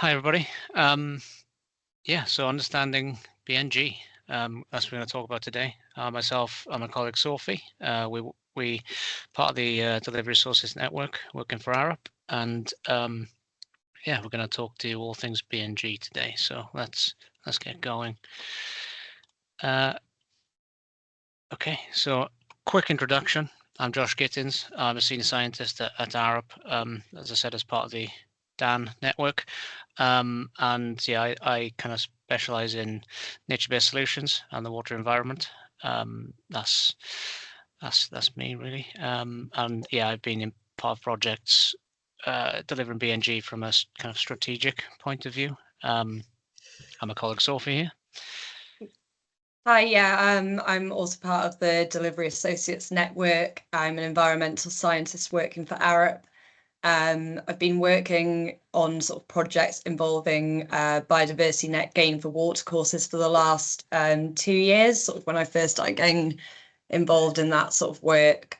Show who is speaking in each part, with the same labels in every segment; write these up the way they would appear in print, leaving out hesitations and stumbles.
Speaker 1: Hi, everybody. So understanding BNG, that's what we're going to talk about today. Myself, I'm a colleague Sophie. We part of the Delivery Resources Network, working for Arup, and we're going to talk to you all things BNG today. So let's get going. Okay, so quick introduction. I'm Josh Gittins. I'm a senior scientist at Arup, as I said, as part of the DAN network. I kind of specialize in nature-based solutions and the water environment. That's me really. I've been in part of projects delivering BNG from a kind of strategic point of view. I'm a colleague Sophie here.
Speaker 2: Hi, I'm also part of the Delivery Associates Network. I'm an environmental scientist working for Arup. I've been working on sort of projects involving biodiversity net gain for watercourses for the last 2 years, sort of when I first started getting involved in that sort of work.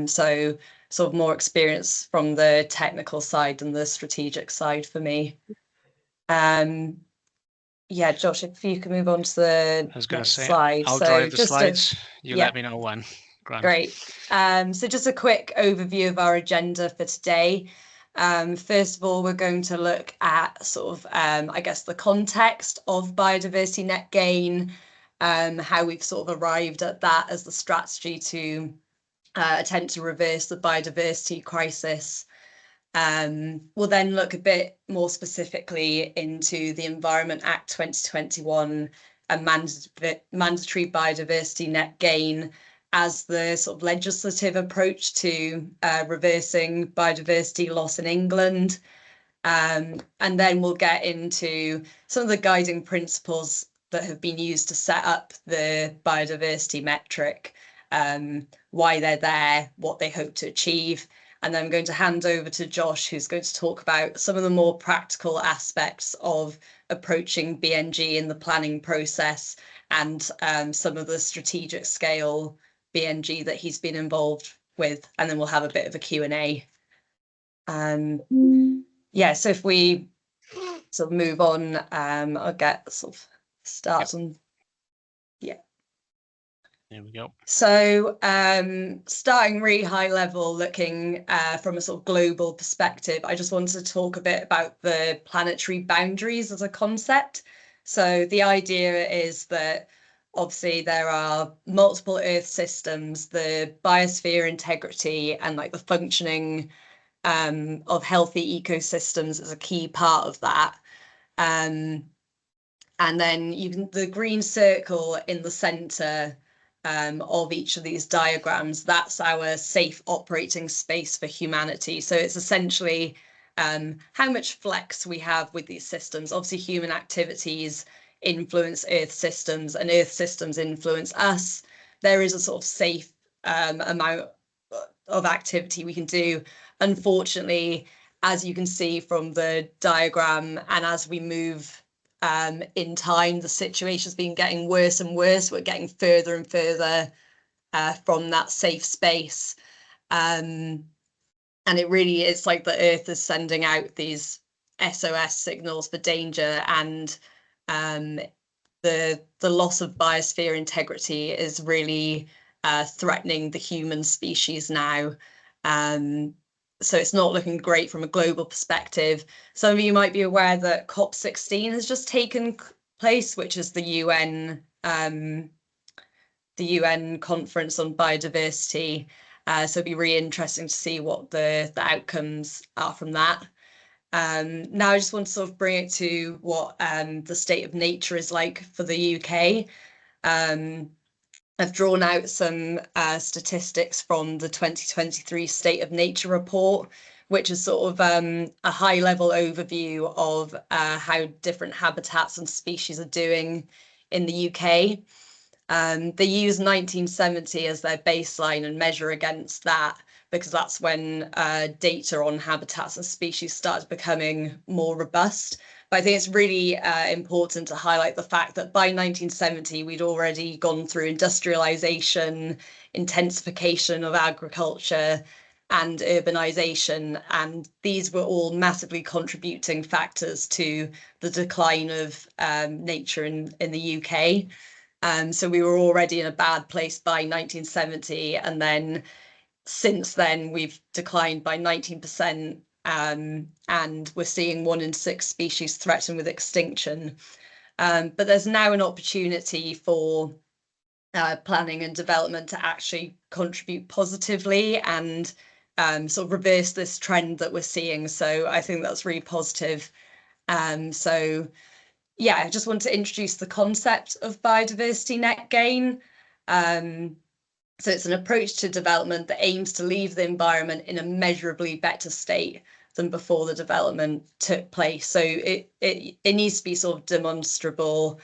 Speaker 2: So sort of more experience from the technical side than the strategic side for me. Yeah, Josh, if you can move on to the next slide.
Speaker 1: I'll drive the slides. Let me know when.
Speaker 2: Great. So just a quick overview of our agenda for today. First of all, we're going to look at sort of, I guess, the context of biodiversity net gain, how we've sort of arrived at that as the strategy to attempt to reverse the biodiversity crisis. We'll then look a bit more specifically into the Environment Act 2021 and mandatory biodiversity net gain as the sort of legislative approach to reversing biodiversity loss in England. And then we'll get into some of the guiding principles that have been used to set up the biodiversity metric, why they're there, what they hope to achieve. And then I'm going to hand over to Josh, who's going to talk about some of the more practical aspects of approaching BNG in the planning process and some of the strategic scale BNG that he's been involved with. And then we'll have a bit of a Q&A. So if we sort of move on, I'll get sort of start on.
Speaker 1: There we go.
Speaker 2: So starting really high level, looking from a sort of global perspective, I just wanted to talk a bit about the planetary boundaries as a concept. So the idea is that obviously there are multiple Earth systems, the biosphere integrity and like the functioning of healthy ecosystems is a key part of that. And then the green circle in the center of each of these diagrams, that's our safe operating space for humanity. So it's essentially how much flex we have with these systems. Obviously, human activities influence Earth systems and Earth systems influence us. There is a sort of safe amount of activity we can do. Unfortunately, as you can see from the diagram, and as we move in time, the situation's been getting worse and worse. We're getting further and further from that safe space. And it really is like the Earth is sending out these SOS signals for danger, and the loss of biosphere integrity is really threatening the human species now. So it's not looking great from a global perspective. Some of you might be aware that COP16 has just taken place, which is the UN conference on biodiversity. So it'd be really interesting to see what the outcomes are from that. Now I just want to sort of bring it to what the state of nature is like for the UK. I've drawn out some statistics from the 2023 State of Nature report, which is sort of a high-level overview of how different habitats and species are doing in the UK. They use 1970 as their baseline and measure against that, because that's when data on habitats and species started becoming more robust. But I think it's really important to highlight the fact that by 1970, we'd already gone through industrialization, intensification of agriculture, and urbanisation, and these were all massively contributing factors to the decline of nature in the UK. So we were already in a bad place by 1970, and then since then we've declined by 19%, and we're seeing 1 in 6 species threatened with extinction. But there's now an opportunity for planning and development to actually contribute positively and sort of reverse this trend that we're seeing. So I think that's really positive. So yeah, I just want to introduce the concept of biodiversity net gain. So it's an approach to development that aims to leave the environment in a measurably better state than before the development took place. So it needs to be sort of demonstrable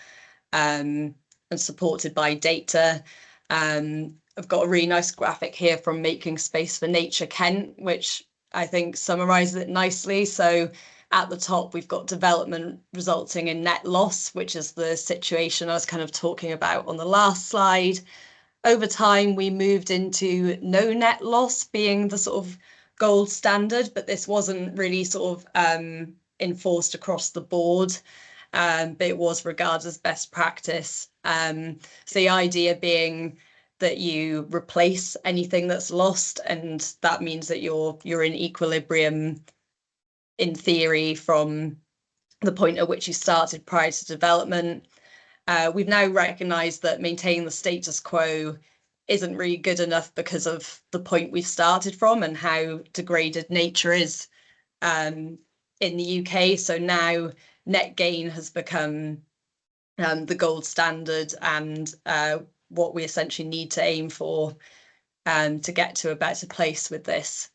Speaker 2: and supported by data. I've got a really nice graphic here from Making Space for Nature Kent, which I think summarises it nicely. So at the top, we've got development resulting in net loss, which is the situation I was kind of talking about on the last slide. Over time, we moved into no net loss being the sort of gold standard, but this wasn't really sort of enforced across the board. But it was regarded as best practice. So the idea being that you replace anything that's lost, and that means that you're in equilibrium in theory from the point at which you started prior to development. We've now recognised that maintaining the status quo isn't really good enough because of the point we started from and how degraded nature is in the UK. So now net gain has become the gold standard and what we essentially need to aim for to get to a better place with this.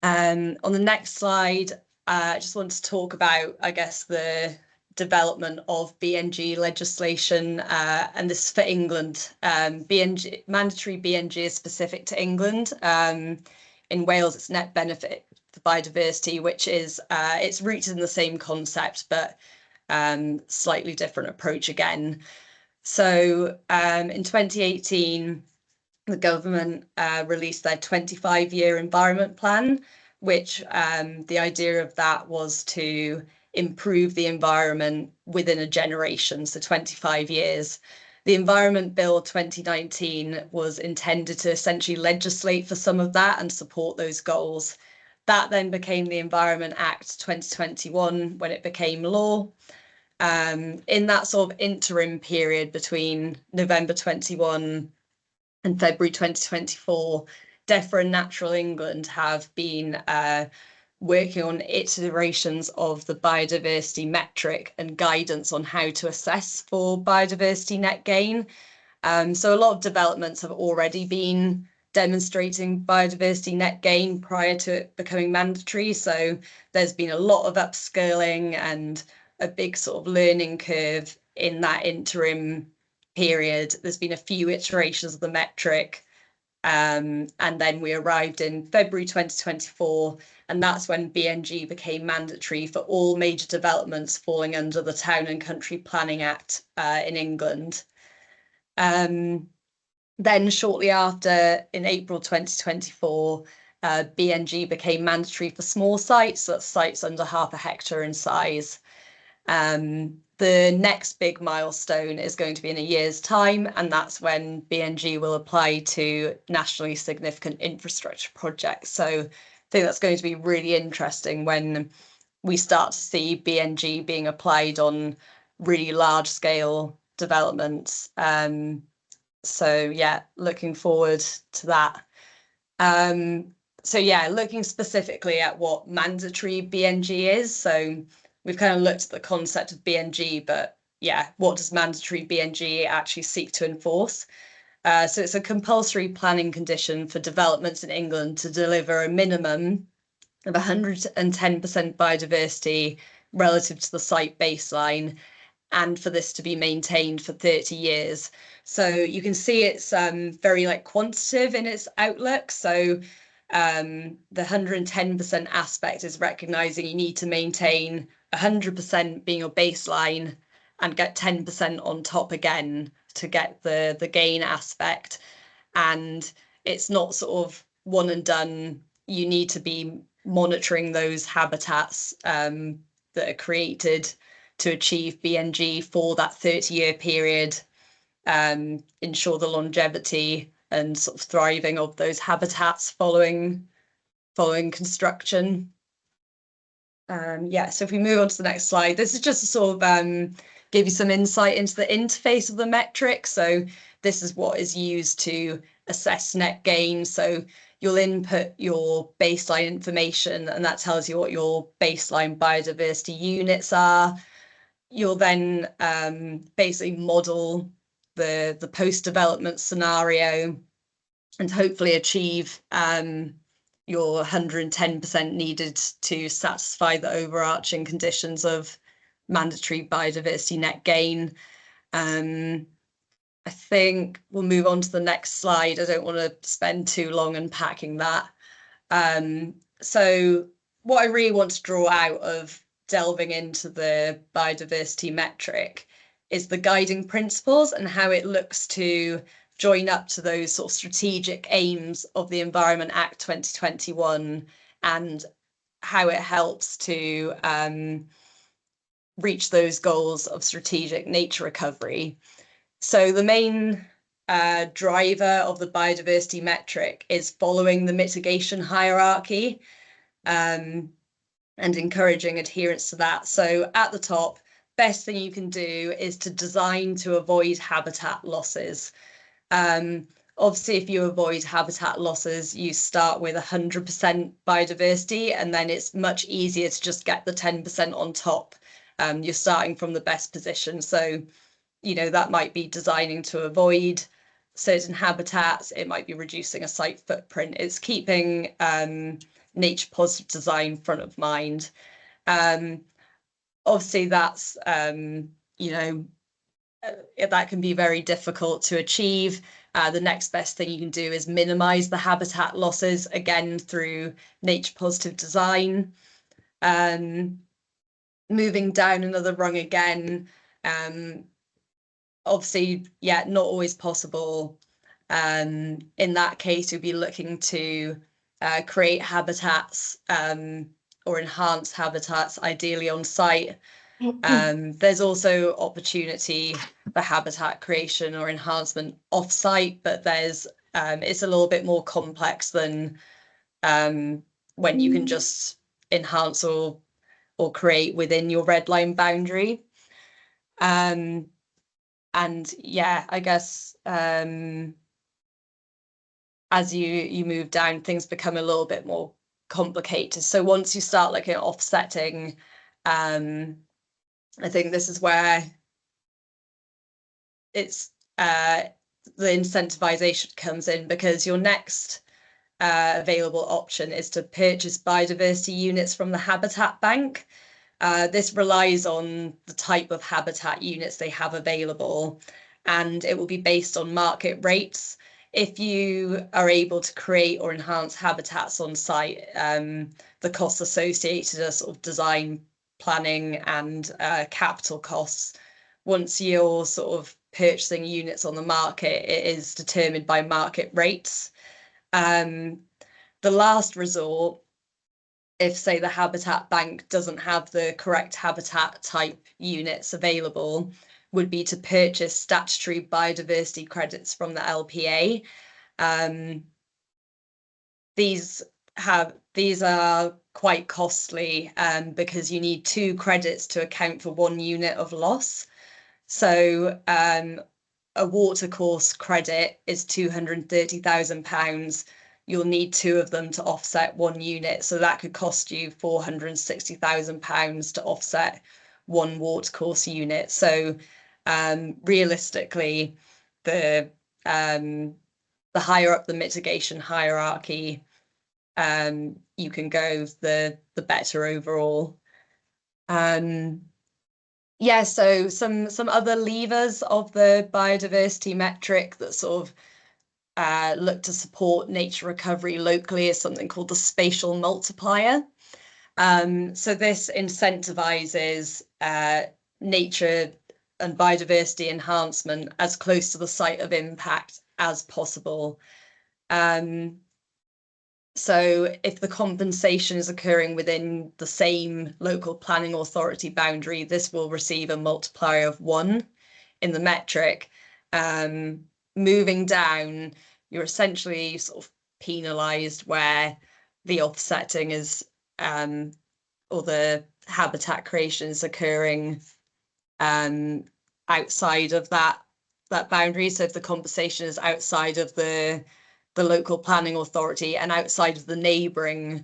Speaker 2: On the next slide, I just want to talk about, I guess, the development of BNG legislation, and this is for England. BNG, mandatory BNG is specific to England. In Wales, it's net benefit for biodiversity, which is it's rooted in the same concept, but slightly different approach again. So in 2018, the government released their 25-year environment plan, which the idea of that was to improve the environment within a generation, so 25 years. The Environment Bill 2019 was intended to essentially legislate for some of that and support those goals. That then became the Environment Act 2021 when it became law. In that sort of interim period between November 21 and February 2024, DEFRA and Natural England have been working on iterations of the biodiversity metric and guidance on how to assess for biodiversity net gain. So a lot of developments have already been demonstrating biodiversity net gain prior to it becoming mandatory. So there's been a lot of upskilling and a big sort of learning curve in that interim period. There's been a few iterations of the metric. And then we arrived in February 2024, and that's when BNG became mandatory for all major developments falling under the Town and Country Planning Act in England. Then shortly after, in April 2024, BNG became mandatory for small sites, so that's sites under 0.5 hectare in size. The next big milestone is going to be in a year's time, and that's when BNG will apply to nationally significant infrastructure projects. So I think that's going to be really interesting when we start to see BNG being applied on really large scale developments. So yeah, looking forward to that. So yeah, looking specifically at what mandatory BNG is. So we've kind of looked at the concept of BNG, but yeah, what does mandatory BNG actually seek to enforce? So it's a compulsory planning condition for developments in England to deliver a minimum of 110% biodiversity relative to the site baseline, and for this to be maintained for 30 years. So you can see it's very like quantitative in its outlook. So the 110% aspect is recognizing you need to maintain 100% being your baseline and get 10% on top again to get the gain aspect. And it's not sort of one and done. You need to be monitoring those habitats that are created to achieve BNG for that 30-year period, ensure the longevity and sort of thriving of those habitats following construction. Yeah, so if we move on to the next slide, this is just to sort of give you some insight into the interface of the metric. So this is what is used to assess net gain. So you'll input your baseline information, and that tells you what your baseline biodiversity units are. You'll then basically model the post-development scenario and hopefully achieve your 110% needed to satisfy the overarching conditions of mandatory biodiversity net gain. I think we'll move on to the next slide. I don't want to spend too long unpacking that. So what I really want to draw out of delving into the biodiversity metric is the guiding principles and how it looks to join up to those sort of strategic aims of the Environment Act 2021 and how it helps to reach those goals of strategic nature recovery. So the main driver of the biodiversity metric is following the mitigation hierarchy and encouraging adherence to that. So at the top, best thing you can do is to design to avoid habitat losses. Obviously, if you avoid habitat losses, you start with 100% biodiversity, and then it's much easier to just get the 10% on top. You're starting from the best position. So, you know, that might be designing to avoid certain habitats. It might be reducing a site footprint. It's keeping nature positive design front of mind. Obviously, that's, you know, that can be very difficult to achieve. The next best thing you can do is minimize the habitat losses, again, through nature positive design. Moving down another rung again, obviously, yeah, not always possible. In that case, you'd be looking to create habitats or enhance habitats, ideally on site. There's also opportunity for habitat creation or enhancement off-site, but there's it's a little bit more complex than when you can just enhance or create within your red line boundary. And yeah, I guess as you move down, things become a little bit more complicated. So once you start looking at offsetting, I think this is where it's the incentivization comes in, because your next available option is to purchase biodiversity units from the habitat bank. This relies on the type of habitat units they have available, and it will be based on market rates. If you are able to create or enhance habitats on site, the costs associated are sort of design, planning and capital costs. Once you're sort of purchasing units on the market, it is determined by market rates. The last resort, if say the habitat bank doesn't have the correct habitat type units available, would be to purchase statutory biodiversity credits from the LPA. These are quite costly because you need 2 credits to account for 1 unit of loss. So a watercourse credit is £230,000. You'll need 2 of them to offset 1 unit. So that could cost you £460,000 to offset 1 watercourse unit. So realistically, the higher up the mitigation hierarchy you can go, the better overall. Yeah, so some other levers of the biodiversity metric that sort of look to support nature recovery locally is something called the spatial multiplier. So this incentivizes nature and biodiversity enhancement as close to the site of impact as possible. So if the compensation is occurring within the same local planning authority boundary, this will receive a multiplier of 1 in the metric. Moving down, you're essentially sort of penalised where the offsetting is or the habitat creation is occurring outside of that boundary. So if the compensation is outside of the local planning authority and outside of the neighbouring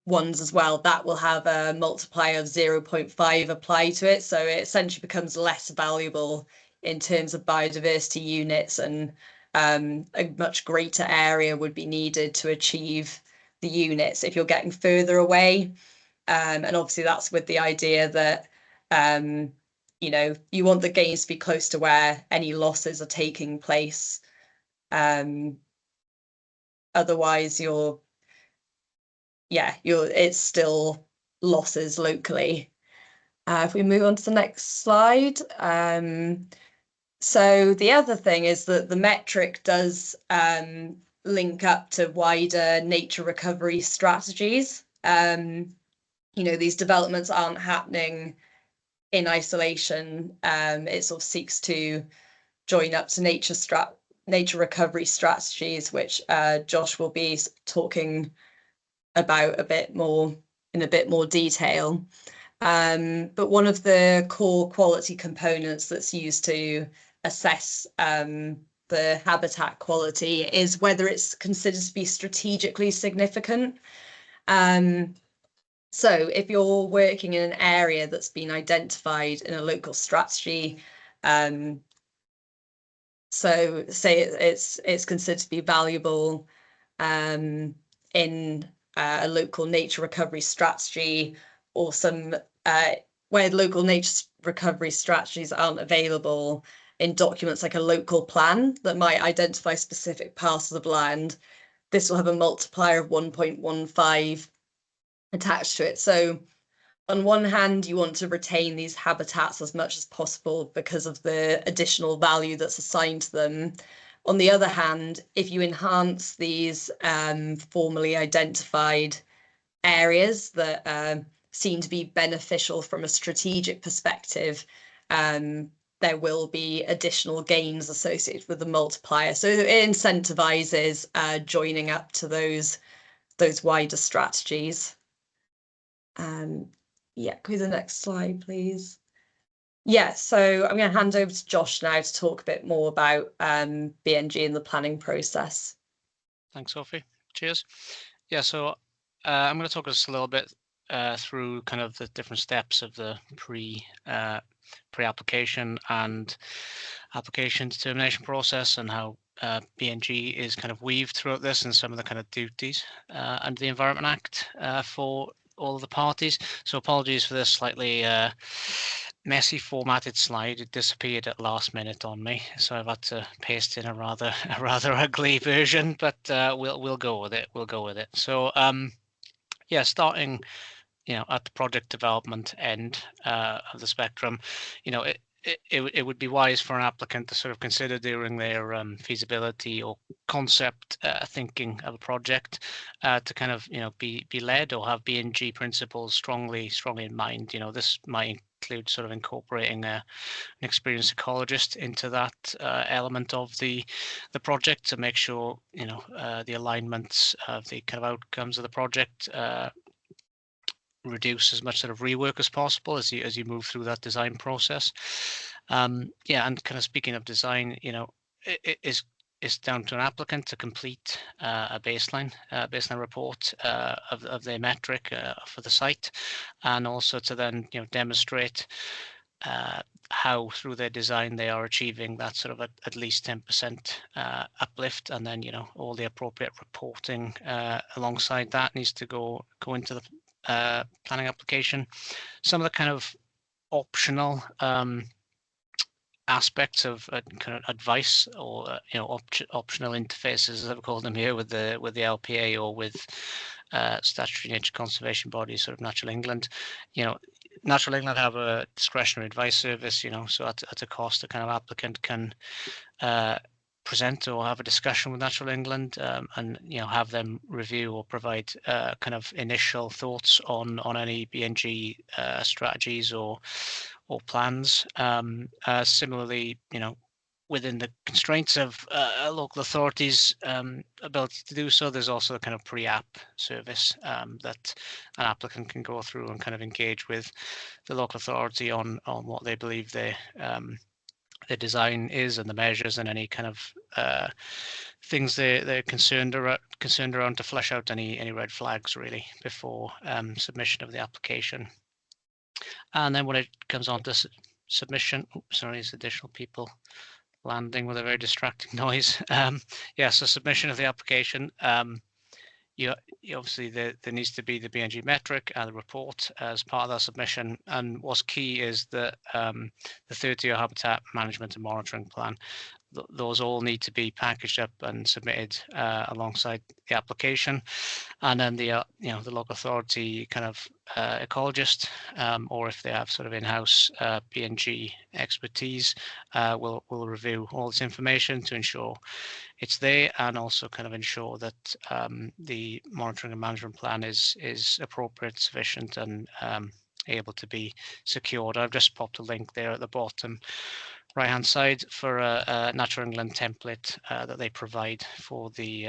Speaker 2: ones as well, that will have a multiplier of 0.5 apply to it. So it essentially becomes less valuable in terms of biodiversity units, and a much greater area would be needed to achieve the units if you're getting further away. And obviously that's with the idea that you know, you want the gains to be close to where any losses are taking place. Otherwise it's still losses locally. If we move on to the next slide. So the other thing is that the metric does link up to wider nature recovery strategies. You know, these developments aren't happening in isolation. It sort of seeks to join up to nature recovery strategies, which Josh will be talking about in a bit more detail. But one of the core quality components that's used to assess the habitat quality is whether it's considered to be strategically significant. So if you're working in an area that's been identified in a local strategy, so say it's considered to be valuable in a local nature recovery strategy, or some where local nature recovery strategies aren't available in documents like a local plan that might identify specific parcels of land, this will have a multiplier of 1.15 attached to it. So on one hand, you want to retain these habitats as much as possible because of the additional value that's assigned to them. On the other hand, if you enhance these formally identified areas that seem to be beneficial from a strategic perspective, there will be additional gains associated with the multiplier. So it incentivizes joining up to those wider strategies. Yeah, go to the next slide, please. Yeah, so I'm going to hand over to Josh now to talk a bit more about BNG and the planning process.
Speaker 1: Thanks, Sophie. Cheers. Yeah, so I'm going to talk us a little bit through kind of the different steps of the pre-application and application determination process, and how BNG is kind of weaved throughout this, and some of the kind of duties under the Environment Act for all of the parties. So apologies for this slightly messy formatted slide. It disappeared at last minute on me, so I've had to paste in a rather ugly version, but we'll go with it. We'll go with it. So yeah, starting, you know, at the project development end of the spectrum, you know, it would be wise for an applicant to sort of consider during their feasibility or concept thinking of a project to kind of, you know, be led or have BNG principles strongly in mind. You know, this might include sort of incorporating an experienced ecologist into that element of the project to make sure, you know, the alignments of the kind of outcomes of the project reduce as much sort of rework as possible as you move through that design process. Yeah, and kind of speaking of design, you know, it's down to an applicant to complete a baseline report of their metric for the site, and also to then, you know, demonstrate how through their design they are achieving that sort of at least 10% uplift, and then, you know, all the appropriate reporting alongside that needs to go into the planning application. Some of the kind of optional aspects of kind of advice, or you know, optional interfaces, as I've called them here, with the LPA or with statutory nature conservation bodies, sort of Natural England. You know, Natural England have a discretionary advice service, you know, so at a cost, the kind of applicant can present or have a discussion with Natural England, and have them review or provide kind of initial thoughts on any BNG strategies or plans. Similarly, within the constraints of local authorities' ability to do so, there's also a kind of pre-app service that an applicant can go through and kind of engage with the local authority on what they believe their design is and the measures and any kind of things they're concerned around to flesh out any red flags really before submission of the application. And then when it comes on to submission, sorry, there's additional people landing with a very distracting noise. Yeah, so submission of the application. You obviously there needs to be the BNG metric and the report as part of that submission. And what's key is that the 30-year habitat management and monitoring plan. Those all need to be packaged up and submitted alongside the application, and then the local authority kind of ecologist, or if they have sort of in-house BNG expertise, will review all this information to ensure it's there, and also kind of ensure that the monitoring and management plan is appropriate, sufficient, and able to be secured. I've just popped a link there at the bottom right hand side for a Natural England template that they provide for the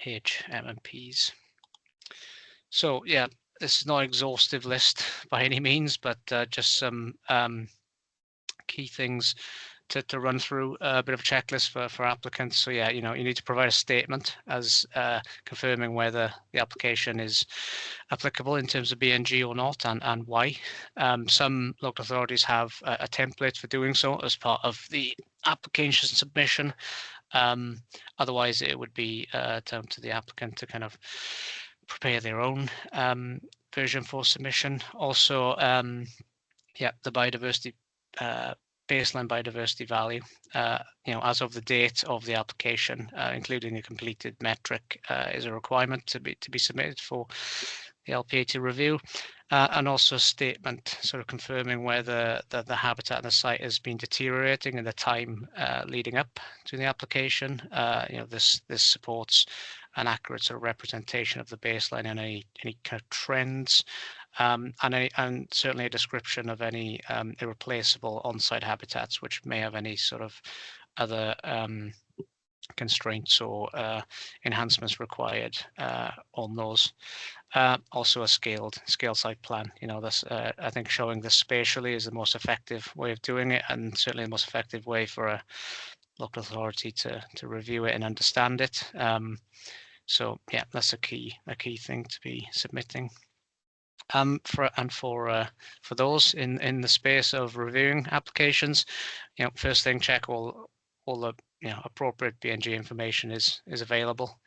Speaker 1: HMMPs. So yeah, this is not an exhaustive list by any means, but just some key things to run through, a bit of a checklist for applicants. So yeah, you need to provide a statement as confirming whether the application is applicable in terms of BNG or not, and why. Some local authorities have a template for doing so as part of the application submission. Otherwise, it would be down to the applicant to kind of prepare their own version for submission. Also, yeah, the biodiversity baseline biodiversity value, as of the date of the application, including a completed metric, is a requirement to be submitted for the LPA to review, and also a statement sort of confirming whether the habitat in the site has been deteriorating in the time leading up to the application. This supports an accurate sort of representation of the baseline and any kind of trends. And certainly a description of any irreplaceable on-site habitats which may have any sort of other constraints or enhancements required on those. Also a scaled site plan. This I think showing this spatially is the most effective way of doing it, and certainly the most effective way for a local authority to review it and understand it. So yeah, that's a key thing to be submitting. For those in the space of reviewing applications, first thing, check all the appropriate BNG information is available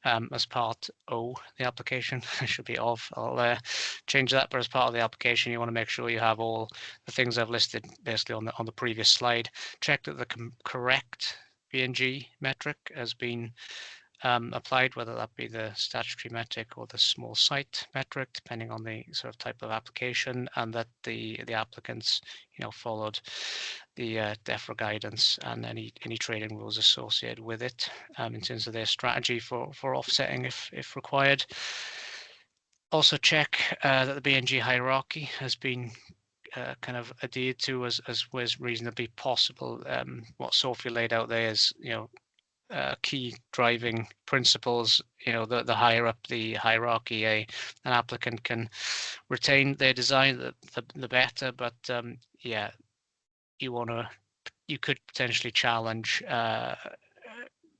Speaker 1: as part O the application. It should be of. I'll change that, but as part of the application, you want to make sure you have all the things I've listed basically on the previous slide. Check that the correct BNG metric has been applied, whether that be the statutory metric or the small site metric, depending on the sort of type of application, and that the applicants followed the DEFRA guidance and any trading rules associated with it in terms of their strategy for offsetting if required. Also check that the BNG hierarchy has been kind of adhered to as was reasonably possible. What Sophie laid out there is key driving principles. The higher up the hierarchy an applicant can retain their design, the better. But yeah, you could potentially challenge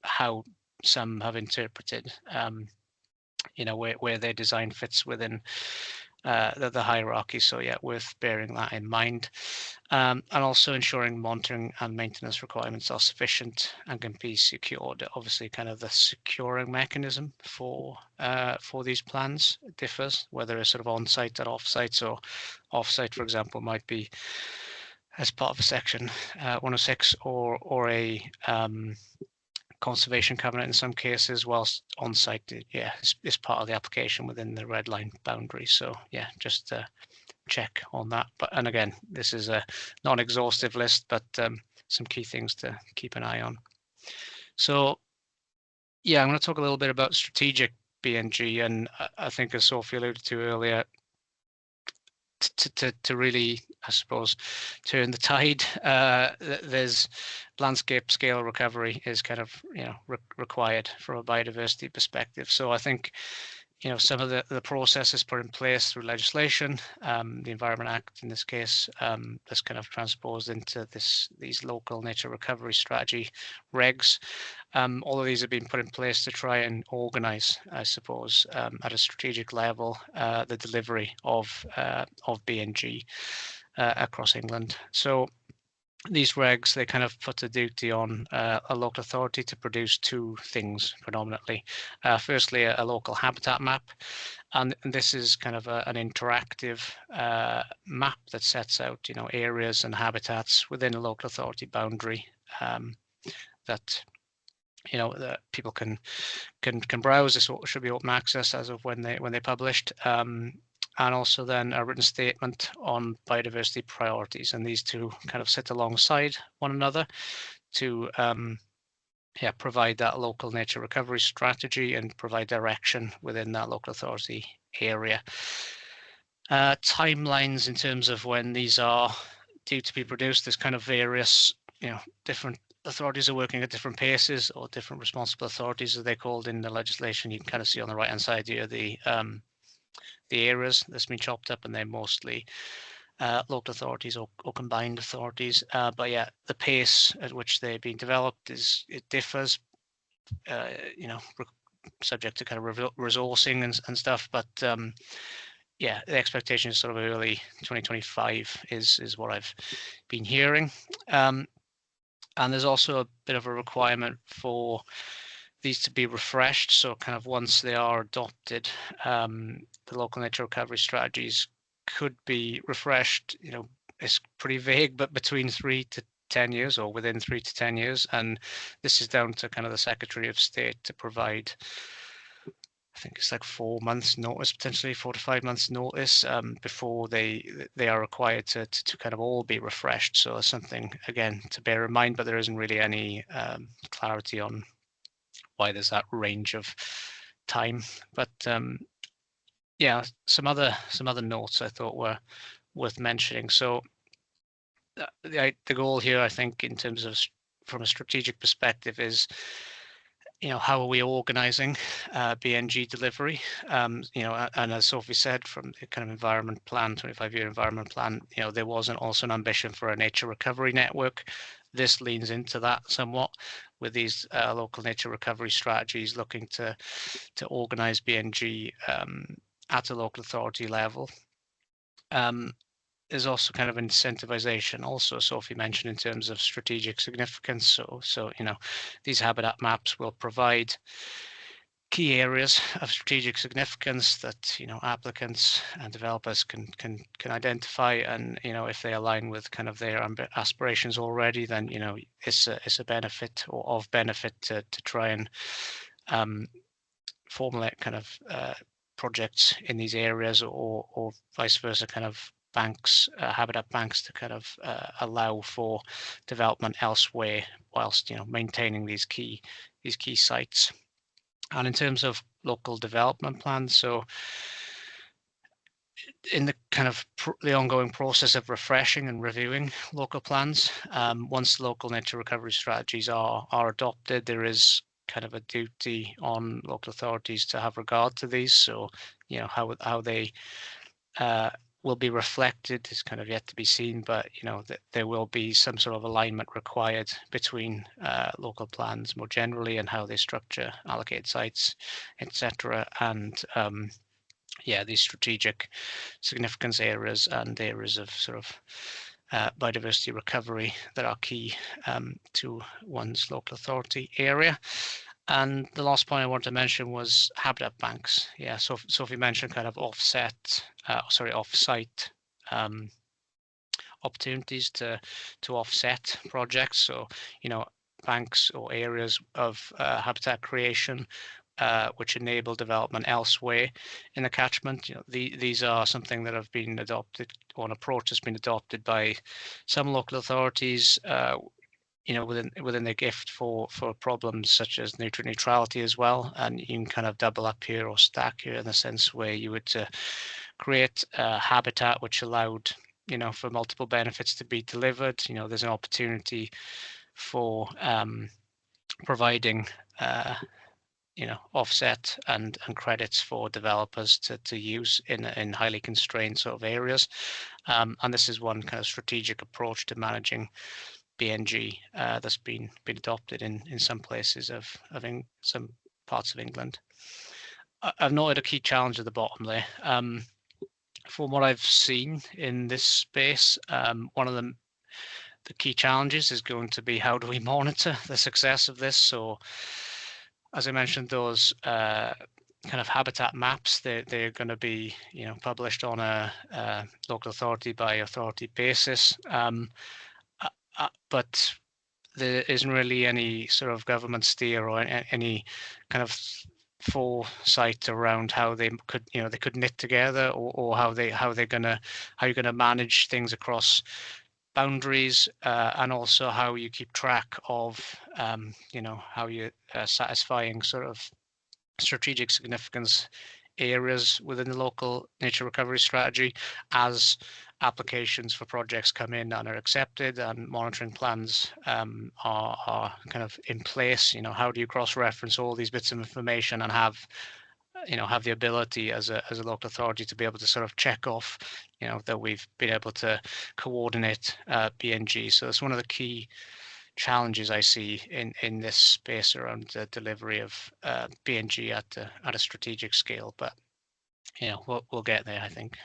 Speaker 1: how some have interpreted where their design fits within the hierarchy. So yeah, worth bearing that in mind. And also ensuring monitoring and maintenance requirements are sufficient and can be secured. Obviously, kind of the securing mechanism for these plans differs, whether it's sort of on-site or off-site. So off-site, for example, might be as part of a section 106 or a conservation covenant in some cases, whilst on-site, yeah, is part of the application within the red line boundary. So yeah, just check on that. And again, this is a non-exhaustive list, but some key things to keep an eye on. So yeah, I'm going to talk a little bit about strategic BNG, and I think, as Sophie alluded to earlier, to really, I suppose, turn the tide, there's landscape scale recovery is kind of required from a biodiversity perspective. So I think some of the processes put in place through legislation, the Environment Act in this case, that's kind of transposed into these local nature recovery strategy regs. All of these have been put in place to try and organise, I suppose, at a strategic level, the delivery of BNG across England. So these regs, they kind of put a duty on a local authority to produce two things predominantly. Firstly, a local habitat map, and this is kind of an interactive map that sets out, areas and habitats within a local authority boundary that that people can browse. This should be open access as of when they published. And also then a written statement on biodiversity priorities, and these two kind of sit alongside one another to provide that local nature recovery strategy and provide direction within that local authority area. Timelines in terms of when these are due to be produced, there's kind of various, different authorities are working at different paces, or different responsible authorities, as they're called in the legislation. You can kind of see on the right hand side here the areas that's been chopped up, and they're mostly local authorities or combined authorities. But yeah, the pace at which they're being developed it differs, subject to kind of resourcing and stuff. But yeah, the expectation is sort of early 2025 is what I've been hearing. And there's also a bit of a requirement for these to be refreshed. So kind of once they are adopted, the local nature recovery strategies could be refreshed. It's pretty vague, but between 3 to 10 years, or within 3 to 10 years. And this is down to kind of the Secretary of State to provide, I think it's like 4 months notice, potentially 4 to 5 months notice, before they are required to kind of all be refreshed. So it's something, again, to bear in mind, but there isn't really any clarity on why there's that range of time. But yeah, some other notes I thought were worth mentioning. So the goal here, I think, in terms of from a strategic perspective, is how are we organizing BNG delivery? And as Sophie said, from the kind of environment plan, 25-year environment plan, there was also an ambition for a nature recovery network. This leans into that somewhat, with these local nature recovery strategies looking to organize BNG at a local authority level. There's also kind of incentivization, also Sophie mentioned, in terms of strategic significance. So these habitat maps will provide key areas of strategic significance that applicants and developers can identify, and if they align with kind of their aspirations already, then it's a benefit, or of benefit, to try and formulate kind of projects in these areas, or vice versa, kind of banks, habitat banks, to kind of allow for development elsewhere whilst maintaining these key sites. And in terms of local development plans, so in the kind of the ongoing process of refreshing and reviewing local plans, once local nature recovery strategies are adopted, there is kind of a duty on local authorities to have regard to these. So how they will be reflected is kind of yet to be seen, but there will be some sort of alignment required between local plans more generally, and how they structure allocated sites, etc. And these strategic significance areas and areas of sort of biodiversity recovery that are key to one's local authority area. And the last point I wanted to mention was habitat banks. Yeah, so Sophie mentioned kind of off-site opportunities to offset projects. So banks or areas of habitat creation which enable development elsewhere in the catchment. These are something that have been adopted, or an approach has been adopted by some local authorities. within the gift for problems such as nutrient neutrality as well, and you can kind of double up here or stack here in the sense where you would create a habitat which allowed for multiple benefits to be delivered. There's an opportunity for providing offset and credits for developers to use in highly constrained sort of areas, and this is one kind of strategic approach to managing BNG that's been adopted in some places of some parts of England. I've noted a key challenge at the bottom there. From what I've seen in this space, one of the key challenges is going to be how do we monitor the success of this. So, as I mentioned, those kind of habitat maps, they're going to be published on a local authority by authority basis. But there isn't really any sort of government steer or any kind of foresight around how they could knit together, or how you're gonna manage things across boundaries, and also how you keep track of how you're satisfying sort of strategic significance areas within the local nature recovery strategy as applications for projects come in and are accepted and monitoring plans are kind of in place. How do you cross-reference all these bits of information and have the ability as a local authority to be able to sort of check off that we've been able to coordinate BNG. So that's one of the key challenges I see in this space around the delivery of BNG at a strategic scale, but we'll get there, I think.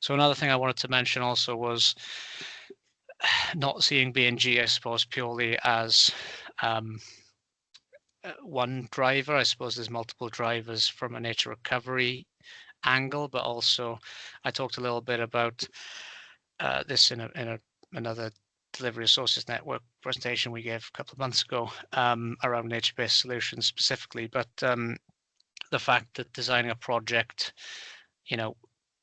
Speaker 1: So another thing I wanted to mention also was not seeing BNG, I suppose, purely as one driver. I suppose there's multiple drivers from a nature recovery angle, but also I talked a little bit about this in another Delivery Resources Network presentation we gave a couple of months ago around nature-based solutions specifically. But the fact that designing a project,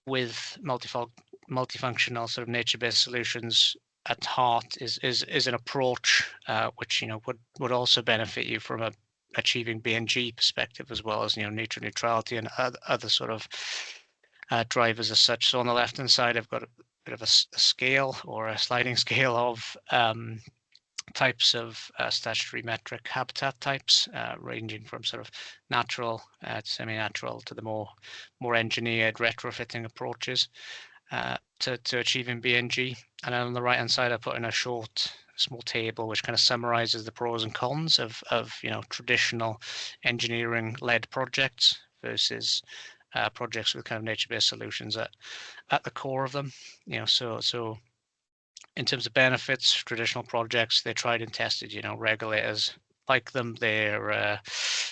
Speaker 1: with multifunctional sort of nature-based solutions at heart is an approach which would also benefit you from achieving BNG perspective, as well as nature neutrality and other sort of drivers as such. So on the left hand side, I've got a bit of a scale or a sliding scale of types of statutory metric habitat types, ranging from sort of natural to semi-natural to the more engineered retrofitting approaches to achieving BNG. And then on the right hand side, I put in a small table which kind of summarizes the pros and cons of traditional engineering led projects versus projects with kind of nature-based solutions at the core of them. So in terms of benefits, traditional projects, they're tried and tested. Regulators like them. They're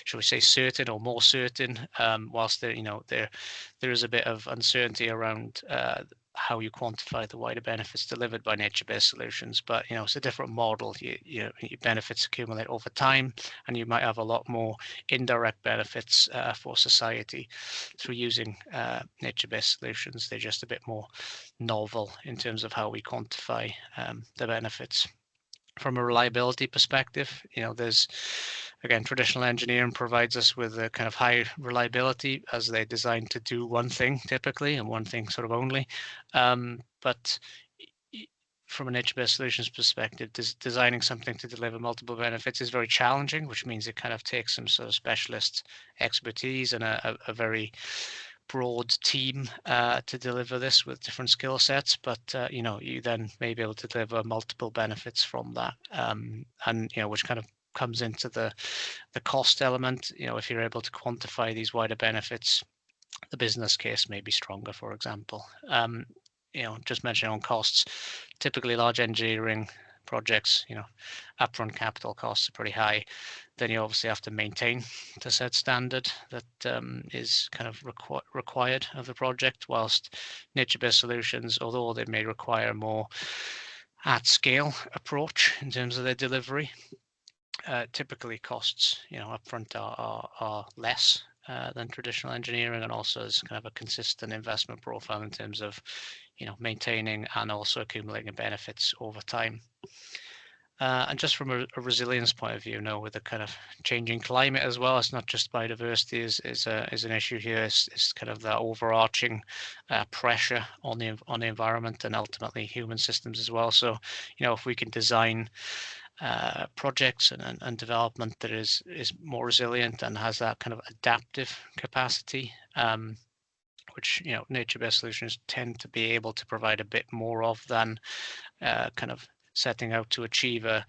Speaker 1: shall we say certain or more certain, whilst there is a bit of uncertainty around how you quantify the wider benefits delivered by nature-based solutions. But it's a different model. Your benefits accumulate over time, and you might have a lot more indirect benefits for society through using nature-based solutions. They're just a bit more novel in terms of how we quantify the benefits. From a reliability perspective, there's, again, traditional engineering provides us with a kind of high reliability as they're designed to do one thing typically and one thing sort of only. But from a nature-based solutions perspective, designing something to deliver multiple benefits is very challenging, which means it kind of takes some sort of specialist expertise and a very broad team to deliver this with different skill sets, but you then may be able to deliver multiple benefits from that, and which kind of comes into the cost element. If you're able to quantify these wider benefits, the business case may be stronger, for example. Just mentioning on costs, typically large engineering projects, upfront capital costs are pretty high. Then you obviously have to maintain the set standard that is kind of required of the project, whilst nature-based solutions, although they may require more at-scale approach in terms of their delivery, typically costs upfront are less than traditional engineering, and also there's kind of a consistent investment profile in terms of maintaining and also accumulating benefits over time. And just from a resilience point of view, with the kind of changing climate as well, it's not just biodiversity is an issue here. It's kind of that overarching pressure on the environment and ultimately human systems as well. So, if we can design projects and development that is more resilient and has that kind of adaptive capacity, which nature-based solutions tend to be able to provide a bit more of than kind of setting out to achieve a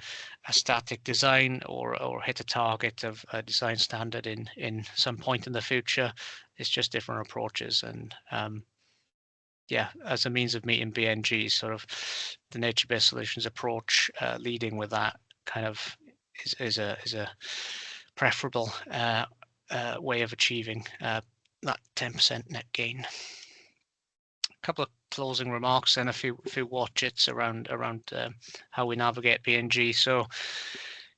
Speaker 1: static design or hit a target of a design standard in some point in the future. It's just different approaches, and as a means of meeting BNG, sort of the nature-based solutions approach, leading with that kind of is a preferable way of achieving that 10% net gain. A couple of closing remarks and a few watch-its around how we navigate BNG. So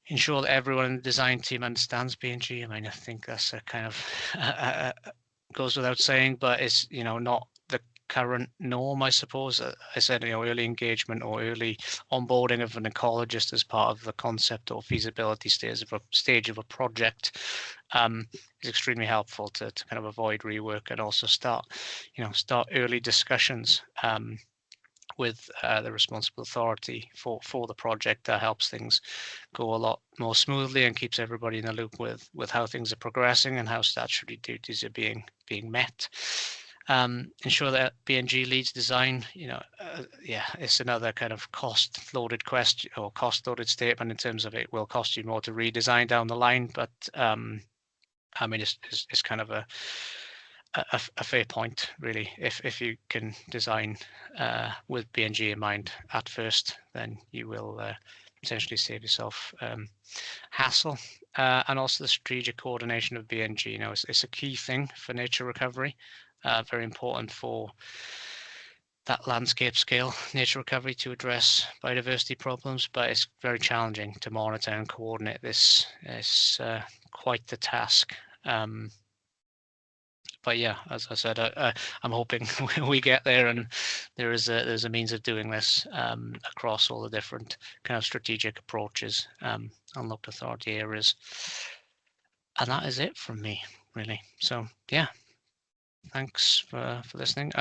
Speaker 1: ensure that everyone in the design team understands BNG. I mean, I think that's a kind of goes without saying, but it's not the current norm, I suppose. I said early engagement or early onboarding of an ecologist as part of the concept or feasibility stage of a project is extremely helpful to kind of avoid rework and also start early discussions with the responsible authority for the project. That helps things go a lot more smoothly and keeps everybody in the loop with how things are progressing and how statutory duties are being met. Ensure that BNG leads design. It's another kind of cost-loaded question or cost-loaded statement in terms of it will cost you more to redesign down the line, but I mean, it's kind of a fair point, really. If you can design with BNG in mind at first, then you will potentially save yourself hassle. And also the strategic coordination of BNG. It's a key thing for nature recovery. Very important for that landscape scale nature recovery to address biodiversity problems, but it's very challenging to monitor and coordinate this. It's quite the task. But yeah, as I said, I'm hoping we get there, and there's a means of doing this across all the different kind of strategic approaches and local authority areas. And that is it from me, really. So yeah, thanks for listening.